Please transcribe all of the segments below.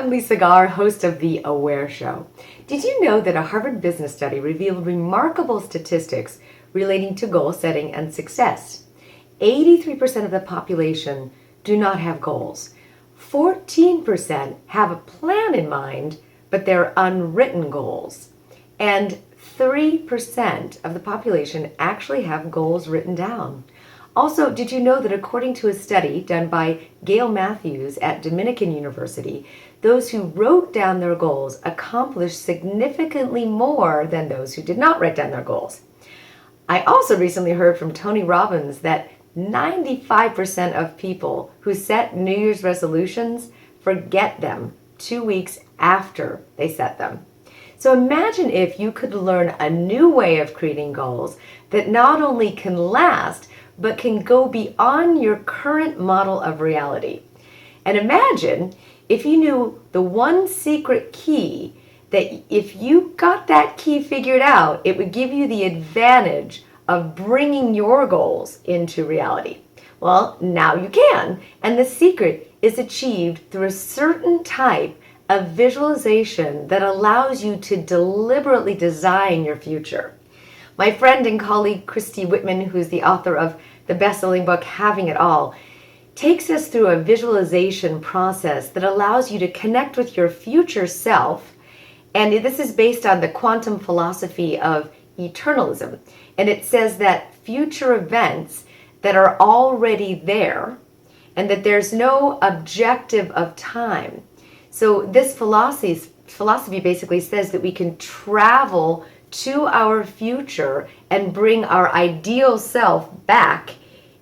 I'm Lisa Garr, host of The Aware Show. Did you know that a Harvard business study revealed remarkable statistics relating to goal setting and success? 83% of the population do not have goals. 14% have a plan in mind, but they're unwritten goals. And 3% of the population actually have goals written down. Also, did you know that according to a study done by Gail Matthews at Dominican University, those who wrote down their goals accomplished significantly more than those who did not write down their goals? I also recently heard from Tony Robbins that 95% of people who set New Year's resolutions forget them 2 weeks after they set them. So imagine if you could learn a new way of creating goals that not only can last, but can go beyond your current model of reality. And imagine if you knew the one secret key that if you got that key figured out, it would give you the advantage of bringing your goals into reality. Well, now you can. And the secret is achieved through a certain type of visualization that allows you to deliberately design your future. My friend and colleague Christy Whitman, who's the author of the best-selling book Having It All, takes us through a visualization process that allows you to connect with your future self. And this is based on the quantum philosophy of eternalism. And it says that future events that are already there and that there's no objective of time. So this philosophy basically says that we can travel to our future and bring our ideal self back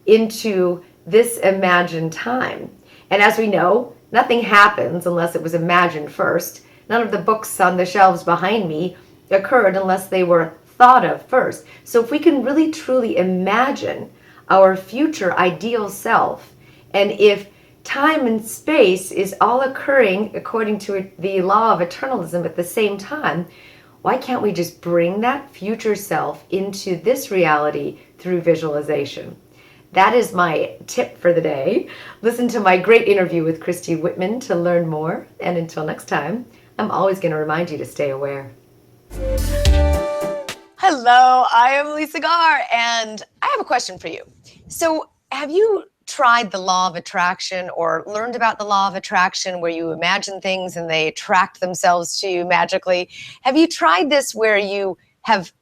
into this imagined time. And as we know, nothing happens unless it was imagined first. None of the books on the shelves behind me occurred unless they were thought of first. So if we can really truly imagine our future ideal self, and if time and space is all occurring according to the law of eternalism at the same time, why can't we just bring that future self into this reality through visualization? That is my tip for the day. Listen to my great interview with Christy Whitman to learn more. And until next time, I'm always going to remind you to stay aware. Hello, I am Lisa Garr, and I have a question for you. So have you tried the law of attraction or learned about the law of attraction where you imagine things and they attract themselves to you magically? Have you tried this where you have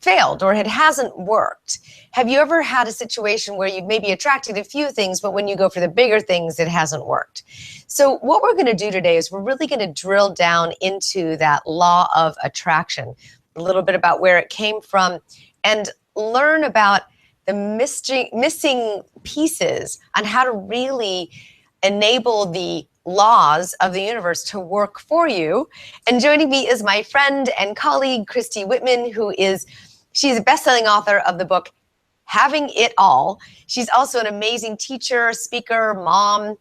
failed or it hasn't worked? Have you ever had a situation where you've maybe attracted a few things, but when you go for the bigger things, it hasn't worked? So what we're going to do today is we're really going to drill down into that law of attraction, a little bit about where it came from, and learn about the missing pieces on how to really enable the laws of the universe to work for you. And joining me is my friend and colleague, Christy Whitman, she's a best-selling author of the book Having It All. She's also an amazing teacher, speaker, mom.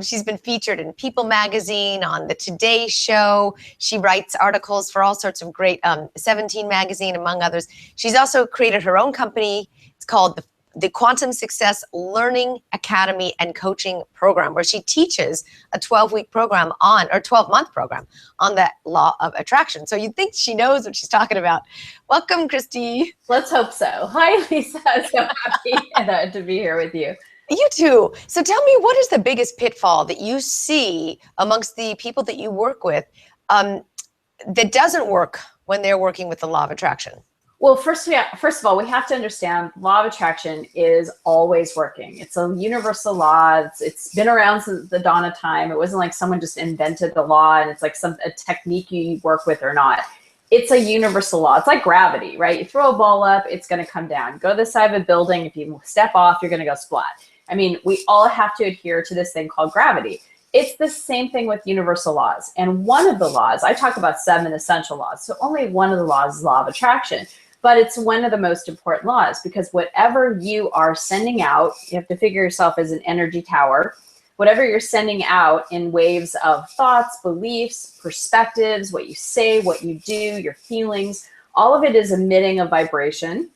She's been featured in People magazine, on the Today Show. She writes articles for all sorts of great 17 magazine, among others. She's also created her own company. It's called the Quantum Success Learning Academy and Coaching Program, where she teaches a 12-week program or 12-month program on the law of attraction. So you'd think she knows what she's talking about. Welcome, Christy. Let's hope so. Hi, Lisa. So happy to be here with you. You too. So tell me, what is the biggest pitfall that you see amongst the people that you work with that doesn't work when they're working with the law of attraction? Well, first of all, we have to understand law of attraction is always working. It's a universal law. It's been around since the dawn of time. It wasn't like someone just invented the law and it's like a technique you work with or not. It's a universal law. It's like gravity, right? You throw a ball up, it's going to come down. You go to the side of a building, if you step off, you're going to go splat. I mean, we all have to adhere to this thing called gravity. It's the same thing with universal laws. And one of the laws, I talk about 7 essential laws. So only one of the laws is law of attraction. But it's one of the most important laws because whatever you are sending out, you have to figure yourself as an energy tower. Whatever you're sending out in waves of thoughts, beliefs, perspectives, what you say, what you do, your feelings, all of it is emitting a vibration.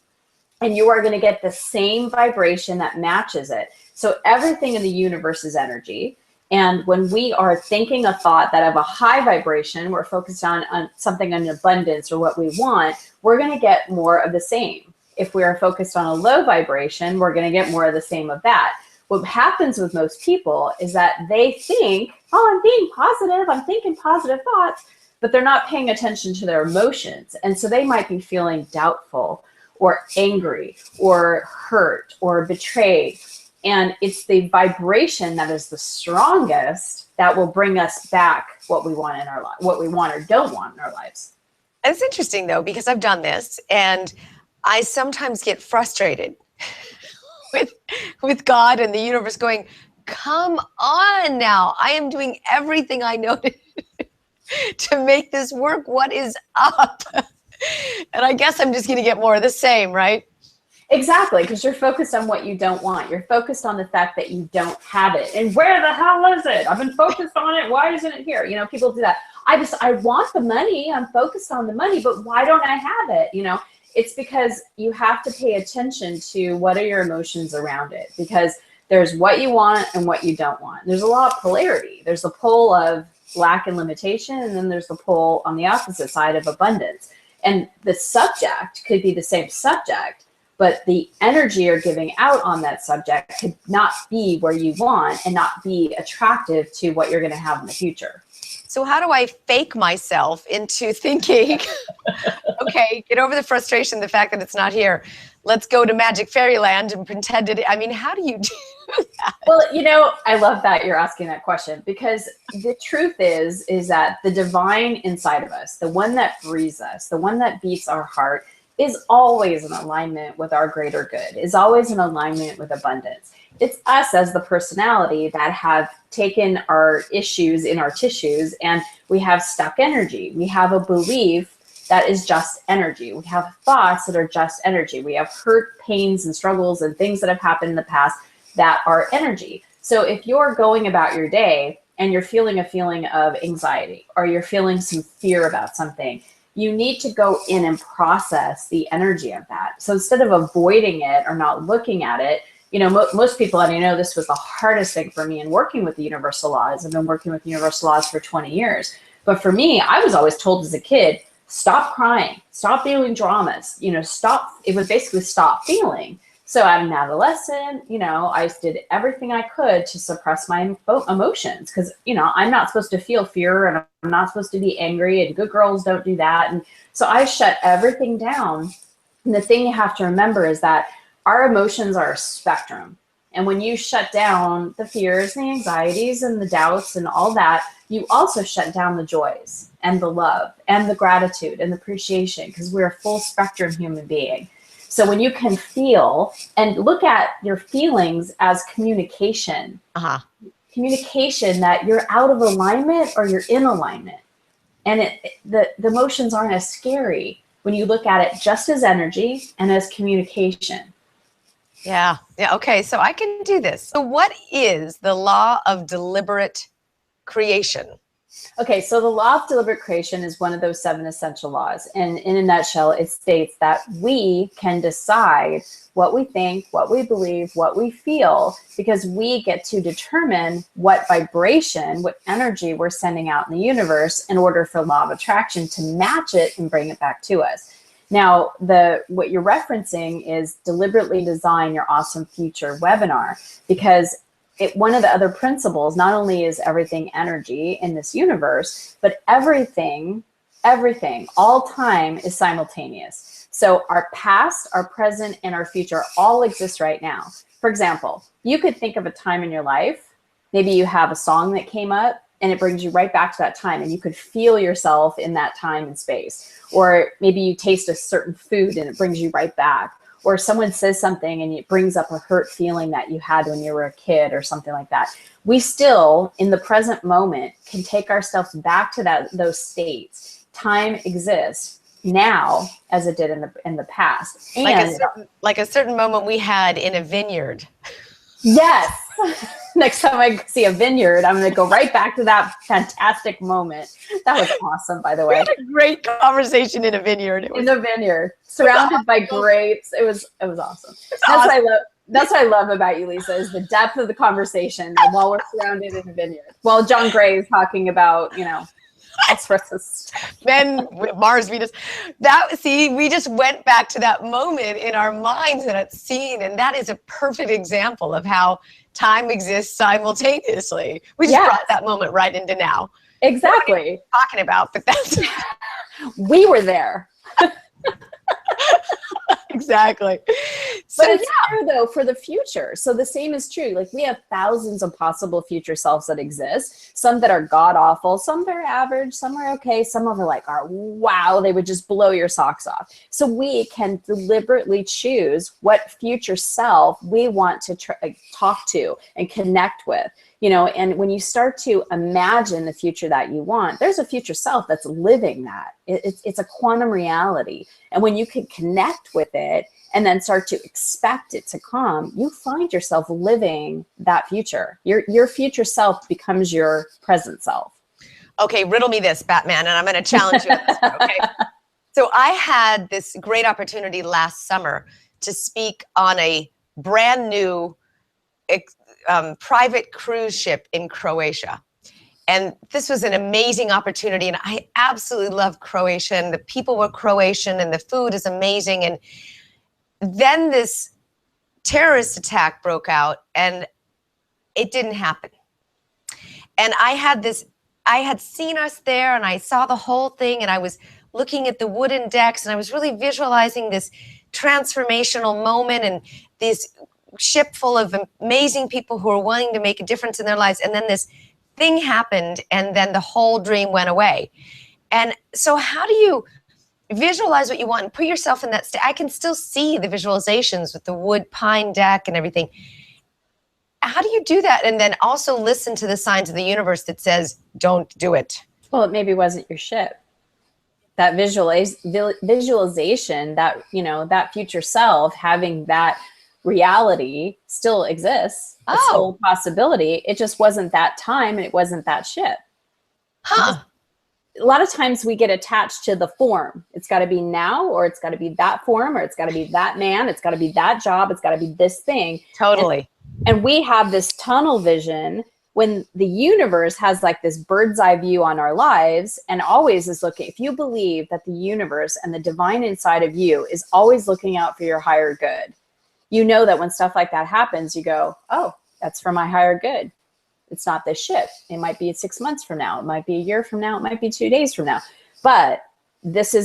And you are going to get the same vibration that matches it. So everything in the universe is energy. And when we are thinking a thought that of a high vibration, we're focused on something in abundance or what we want, we're going to get more of the same. If we are focused on a low vibration, we're going to get more of the same of that. What happens with most people is that they think, oh, I'm being positive, I'm thinking positive thoughts, but they're not paying attention to their emotions. And so they might be feeling doubtful or angry or hurt or betrayed. And it's the vibration that is the strongest that will bring us back what we want in our life, what we want or don't want in our lives. It's interesting though, because I've done this and I sometimes get frustrated with God and the universe going, come on now, I am doing everything I know to make this work. What is up? And I guess I'm just going to get more of the same, right? Exactly, because you're focused on what you don't want. You're focused on the fact that you don't have it. And where the hell is it? I've been focused on it. Why isn't it here? You know, people do that. I want the money. I'm focused on the money, but why don't I have it? You know, it's because you have to pay attention to what are your emotions around it, because there's what you want and what you don't want. There's a lot of polarity. There's the pole of lack and limitation, and then there's the pole on the opposite side of abundance. And the subject could be the same subject, but the energy you're giving out on that subject could not be where you want and not be attractive to what you're going to have in the future. So how do I fake myself into thinking, okay, get over the frustration, the fact that it's not here. Let's go to Magic Fairyland and pretend it. I mean, how do you do that? Well, you know, I love that you're asking that question, because the truth is that the divine inside of us, the one that breathes us, the one that beats our heart, is always in alignment with our greater good, is always in alignment with abundance. It's us as the personality that have taken our issues in our tissues and we have stuck energy. We have a belief that is just energy. We have thoughts that are just energy. We have hurt, pains, and struggles and things that have happened in the past that are energy. So if you're going about your day and you're feeling a feeling of anxiety or you're feeling some fear about something, you need to go in and process the energy of that. So instead of avoiding it or not looking at it, you know, most people, and I know this was the hardest thing for me in working with the universal laws. I've been working with universal laws for 20 years. But for me, I was always told as a kid, stop crying, stop feeling dramas, you know, stop. It was basically stop feeling. So I'm an adolescent, you know, I did everything I could to suppress my emotions because, you know, I'm not supposed to feel fear and I'm not supposed to be angry and good girls don't do that. And so I shut everything down. And the thing you have to remember is that our emotions are a spectrum. And when you shut down the fears and the anxieties and the doubts and all that, you also shut down the joys and the love and the gratitude and the appreciation, because we're a full spectrum human being. So when you can feel and look at your feelings as communication, communication that you're out of alignment or you're in alignment. And the emotions aren't as scary when you look at it just as energy and as communication. Yeah. Okay. So I can do this. So what is the law of deliberate creation? Okay, so the law of deliberate creation is one of those 7 essential laws. And in a nutshell, it states that we can decide what we think, what we believe, what we feel, because we get to determine what vibration, what energy we're sending out in the universe in order for law of attraction to match it and bring it back to us. Now, what you're referencing is Deliberately Design Your Awesome Future webinar, because one of the other principles, not only is everything energy in this universe, but everything, all time is simultaneous. So our past, our present, and our future all exist right now. For example, you could think of a time in your life, maybe you have a song that came up and it brings you right back to that time and you could feel yourself in that time and space. Or maybe you taste a certain food and it brings you right back. Or someone says something and it brings up a hurt feeling that you had when you were a kid or something like that. We still, in the present moment, can take ourselves back to those states. Time exists now as it did in the past. And like a certain moment we had in a vineyard. Yes. Next time I see a vineyard, I'm going to go right back to that fantastic moment. That was awesome, by the way. We had a great conversation in a vineyard. In a vineyard, surrounded by grapes. It was awesome. That's what I love. That's what I love about you, Lisa, is the depth of the conversation while we're surrounded in a vineyard. While John Gray is talking about, all sorts of stuff. Men, Mars, Venus. We just went back to that moment in our minds and that scene. And that is a perfect example of how time exists simultaneously. We just brought that moment right into now. Exactly. Talking about, but that's we were there. Exactly. But it's true though for the future. So the same is true. Like we have thousands of possible future selves that exist. Some that are god awful, some that are average, some are okay, some of them are wow, they would just blow your socks off. So we can deliberately choose what future self we want to talk to and connect with. And when you start to imagine the future that you want, there's a future self that's living that. It's a quantum reality. And when you can connect with it and then start to expect it to come, you find yourself living that future. Your future self becomes your present self. Okay, riddle me this, Batman, and I'm going to challenge you on this one, okay? So I had this great opportunity last summer to speak on a brand new private cruise ship in Croatia. And this was an amazing opportunity. And I absolutely love Croatia. And the people were Croatian and the food is amazing. And then this terrorist attack broke out and it didn't happen. And I had seen us there and I saw the whole thing and I was looking at the wooden decks and I was really visualizing this transformational moment and this ship full of amazing people who are willing to make a difference in their lives. And then this thing happened and then the whole dream went away. And so how do you visualize what you want and put yourself in that state? I can still see the visualizations with the wood pine deck and everything. How do you do that? And then also listen to the signs of the universe that says, don't do it. Well, it maybe wasn't your ship. That visualization, that, that future self having that reality still exists. It's still a possibility. It just wasn't that time and it wasn't that ship. Huh. A lot of times we get attached to the form. It's got to be now, or it's got to be that form, or it's got to be that man. It's got to be that job. It's got to be this thing. Totally. And we have this tunnel vision when the universe has like this bird's eye view on our lives and always is looking. If you believe that the universe and the divine inside of you is always looking out for your higher good, you know that when stuff like that happens, you go, oh, that's for my higher good. It's not this ship. It might be 6 months from now. It might be a year from now. It might be 2 days from now. But this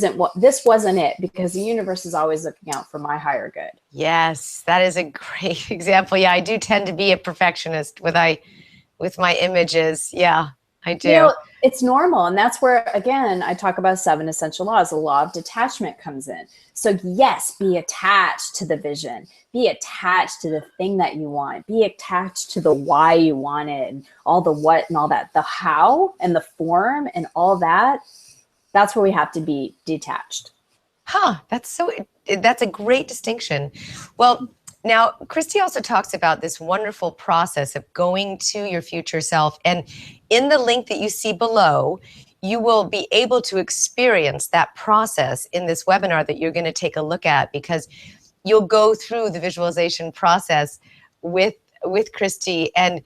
wasn't it, because the universe is always looking out for my higher good. Yes, that is a great example. Yeah, I do tend to be a perfectionist with my images. Yeah, I do. It's normal. And that's where, again, I talk about 7 essential laws. The law of detachment comes in. So yes, be attached to the vision. Be attached to the thing that you want. Be attached to the why you want it and all the what and all that. The how and the form and all that, that's where we have to be detached. That's a great distinction. Well, now, Christy also talks about this wonderful process of going to your future self. And in the link that you see below, you will be able to experience that process in this webinar that you're going to take a look at, because you'll go through the visualization process with Christy. And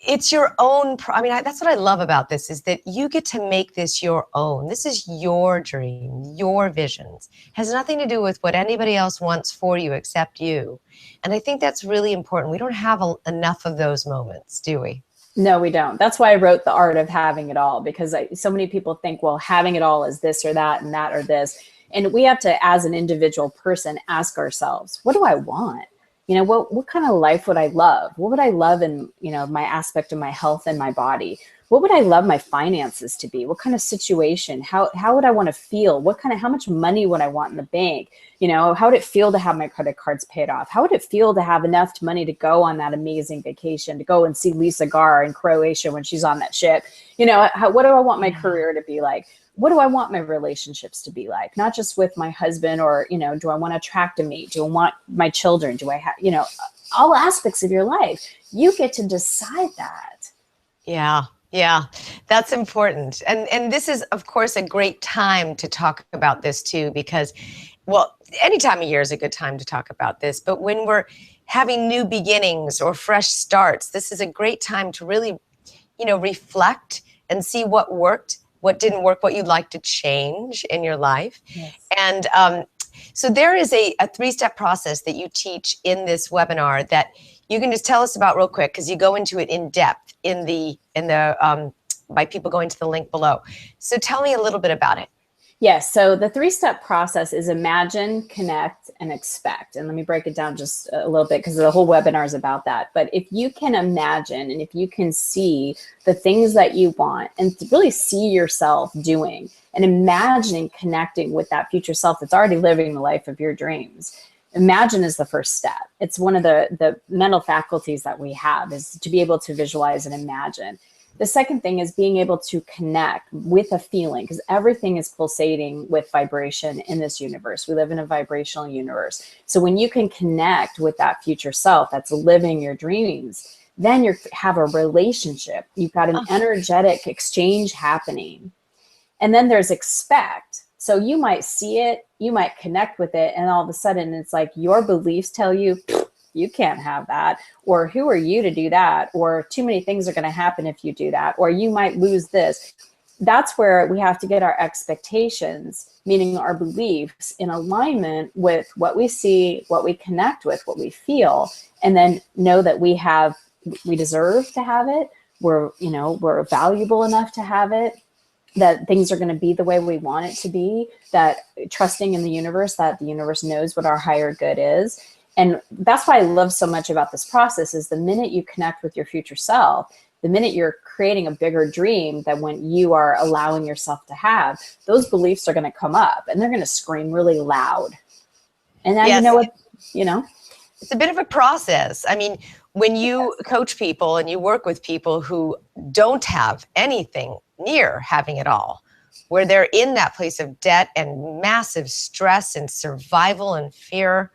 it's your own. That's what I love about this, is that you get to make this your own. This is your dream, your visions. It has nothing to do with what anybody else wants for you except you. And I think that's really important. We don't have enough of those moments, do we? No, we don't. That's why I wrote The Art of Having It All, because so many people think, well, having it all is this or that and that or this. And we have to, as an individual person, ask ourselves, what do I want? What kind of life would I love? What would I love in, my aspect of my health and my body? What would I love my finances to be? What kind of situation? How would I want to feel? How much money would I want in the bank? How would it feel to have my credit cards paid off? How would it feel to have enough money to go on that amazing vacation, to go and see Lisa Garr in Croatia when she's on that ship? What do I want my career to be like? What do I want my relationships to be like? Not just with my husband, or, do I want to attract a mate? Do I want my children? Do I have, all aspects of your life? You get to decide that. Yeah. Yeah, that's important. And this is, of course, a great time to talk about this too, because, well, any time of year is a good time to talk about this. But when we're having new beginnings or fresh starts, this is a great time to really, reflect and see what worked, what didn't work, what you'd like to change in your life. Yes. And so there is a three-step process that you teach in this webinar that you can just tell us about real quick, because you go into it in depth in the by people going to the link below. So tell me a little bit about it. Yes. So the three-step process is imagine, connect, and expect. And let me break it down just a little bit, because the whole webinar is about that. But if you can imagine and if you can see the things that you want and really see yourself doing and imagining connecting with that future self that's already living the life of your dreams, imagine is the first step. It's one of the mental faculties that we have, is to be able to visualize and imagine. The second thing is being able to connect with a feeling, because everything is pulsating with vibration in this universe. We live in a vibrational universe. So when you can connect with that future self that's living your dreams, then you have a relationship. You've got an energetic exchange happening. And then there's expect. So you might see it, you might connect with it, and all of a sudden it's like your beliefs tell you, you can't have that, or who are you to do that, or too many things are going to happen if you do that, or you might lose this. That's where we have to get our expectations, meaning our beliefs, in alignment with what we see, what we connect with, what we feel, and then know that we deserve to have it. We're valuable enough to have it, that things are going to be the way we want it to be, that trusting in the universe, that the universe knows what our higher good is. And that's why I love so much about this process, is the minute you connect with your future self, the minute you're creating a bigger dream that when you are allowing yourself to have, those beliefs are going to come up and they're going to scream really loud. And now It's a bit of a process. I mean, when you coach people and you work with people who don't have anything near having it all, where they're in that place of debt and massive stress and survival and fear,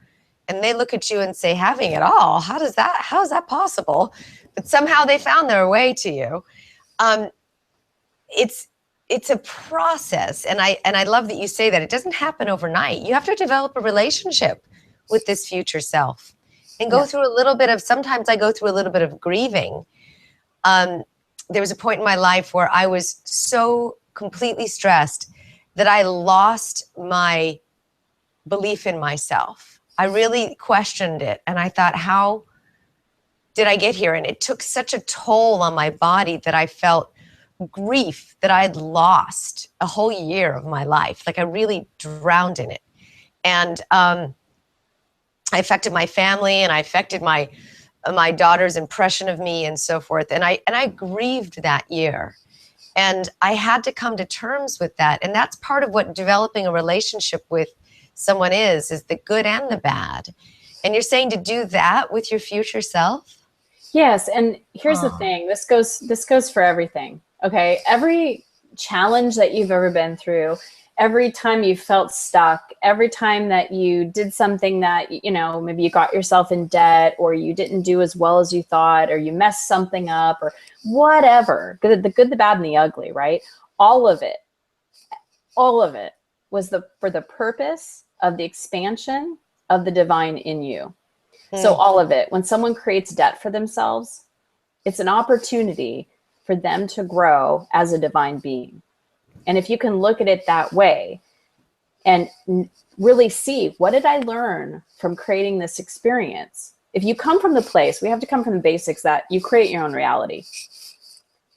and they look at you and say, having it all, how is that possible? But somehow they found their way to you. It's a process. And I love that you say that it doesn't happen overnight. You have to develop a relationship with this future self and go through a little bit of, sometimes I go through a little bit of grieving. There was a point in my life where I was so completely stressed that I lost my belief in myself. I really questioned it, and I thought, how did I get here? And it took such a toll on my body that I felt grief that I had lost a whole year of my life. Like I really drowned in it. And I affected my family, and I affected my daughter's impression of me and so forth. And I grieved that year. And I had to come to terms with that. And that's part of what developing a relationship with someone is the good and the bad. And you're saying to do that with your future self? Yes. And here's the thing. This goes for everything. Okay. Every challenge that you've ever been through, every time you felt stuck, every time that you did something that, maybe you got yourself in debt, or you didn't do as well as you thought, or you messed something up, or whatever, the good, the bad, and the ugly, right? All of it was for the purpose of the expansion of the divine in you. So all of it, when someone creates debt for themselves, it's an opportunity for them to grow as a divine being. And if you can look at it that way and really see, what did I learn from creating this experience? If you come from the place, we have to come from the basics that you create your own reality.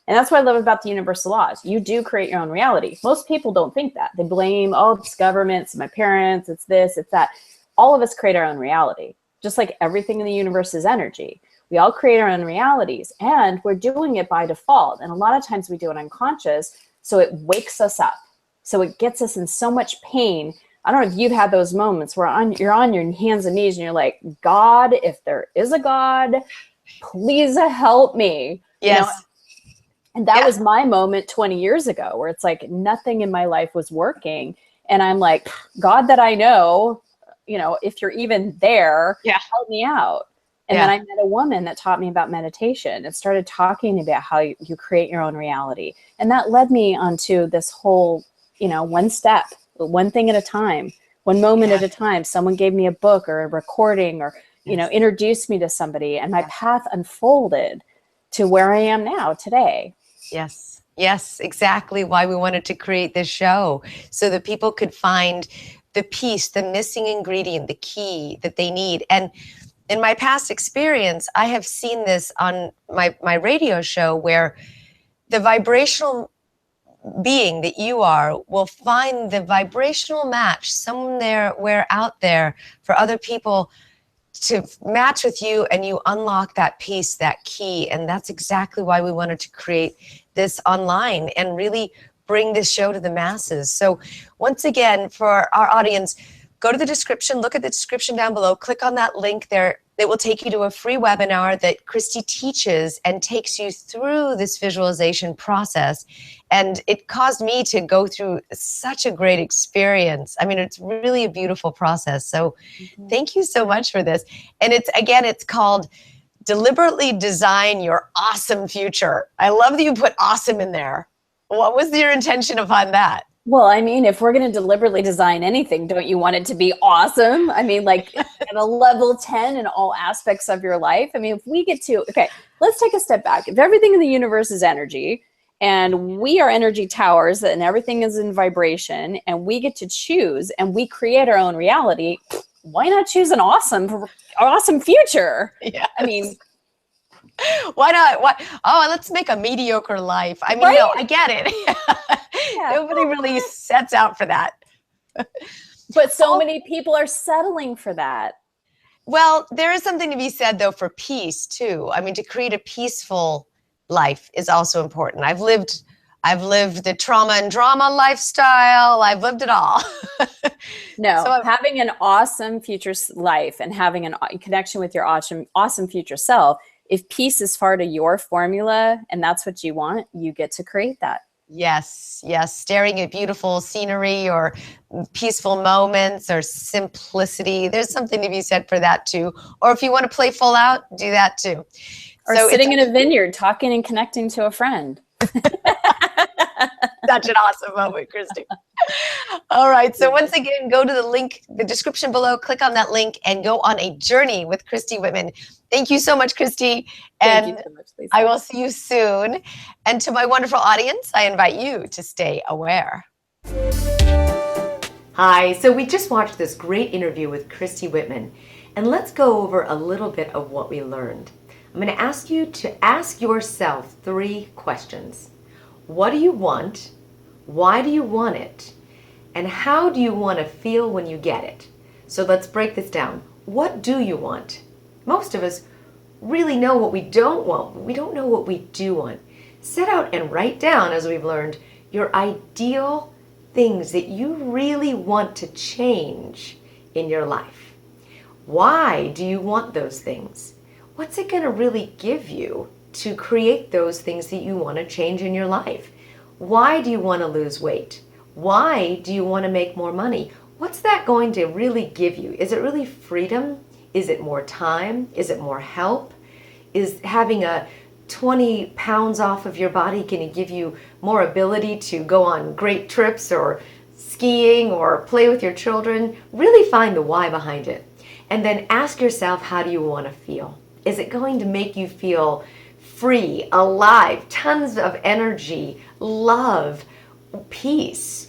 And that's what I love about the universal laws. You do create your own reality. Most people don't think that. They blame, it's government, it's my parents, it's this, it's that. All of us create our own reality. Just like everything in the universe is energy. We all create our own realities, and we're doing it by default. And a lot of times we do it unconscious, so it wakes us up. So it gets us in so much pain. I don't know if you've had those moments where you're on your hands and knees and you're like, God, if there is a God, please help me. Yes. And that was my moment 20 years ago, where it's like nothing in my life was working. And I'm like, God that I know, if you're even there, help me out. And Yeah. then I met a woman that taught me about meditation and started talking about how you create your own reality. And that led me onto this whole, one step, one thing at a time, one moment at a time. Someone gave me a book or a recording or, introduced me to somebody, and my path unfolded to where I am now today. Yes. Yes, exactly why we wanted to create this show, so that people could find the piece, the missing ingredient, the key that they need. And in my past experience, I have seen this on my radio show, where the vibrational being that you are will find the vibrational match somewhere out there for other people to match with you, and you unlock that piece, that key. And that's exactly why we wanted to create this online and really bring this show to the masses. So once again, for our audience, go to the description, look at the description down below, click on that link there. It will take you to a free webinar that Christy teaches and takes you through this visualization process. And it caused me to go through such a great experience. I mean, it's really a beautiful process. So thank you so much for this. And it's called Deliberately Design Your Awesome Future. I love that you put awesome in there. What was your intention behind that? Well, I mean, if we're going to deliberately design anything, don't you want it to be awesome? I mean, like at a level 10 in all aspects of your life. I mean, if we get to, okay, let's take a step back. If everything in the universe is energy, and we are energy towers, and everything is in vibration, and we get to choose, and we create our own reality, why not choose an awesome future? Yeah. I mean, why not? Let's make a mediocre life. I mean, right? No, I get it. Nobody really sets out for that. But so many people are settling for that. Well, there is something to be said, though, for peace, too. I mean, to create a peaceful life is also important. I've lived the trauma and drama lifestyle. I've lived it all. No, So having an awesome future life and having a connection with your awesome future self, if peace is part of your formula and that's what you want, you get to create that. Yes. Staring at beautiful scenery or peaceful moments or simplicity. There's something to be said for that too. Or if you want to play full out, do that too. Or sitting in a vineyard, talking and connecting to a friend. Such an awesome moment, Christy. All right. So once again, go to the link, the description below, click on that link and go on a journey with Christy Whitman. Thank you so much, Christy. Thank you so much, Lisa. I will see you soon. And to my wonderful audience, I invite you to stay aware. Hi, so we just watched this great interview with Christy Whitman, and let's go over a little bit of what we learned. I'm going to ask you to ask yourself 3 questions. What do you want? Why do you want it? And how do you want to feel when you get it? So let's break this down. What do you want? Most of us really know what we don't want, but we don't know what we do want. Set out and write down, as we've learned, your ideal things that you really want to change in your life. Why do you want those things? What's it going to really give you to create those things that you want to change in your life? Why do you want to lose weight? Why do you want to make more money? What's that going to really give you? Is it really freedom? Is it more time? Is it more help? Is having a 20 pounds off of your body going to give you more ability to go on great trips or skiing or play with your children? Really find the why behind it. And then ask yourself, how do you want to feel? Is it going to make you feel free, alive, tons of energy, love, peace,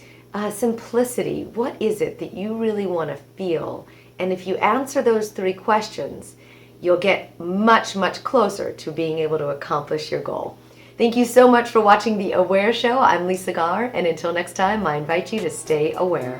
simplicity? What is it that you really want to feel? And if you answer those 3 questions, you'll get much, much closer to being able to accomplish your goal. Thank you so much for watching The Aware Show. I'm Lisa Garr, and until next time, I invite you to stay aware.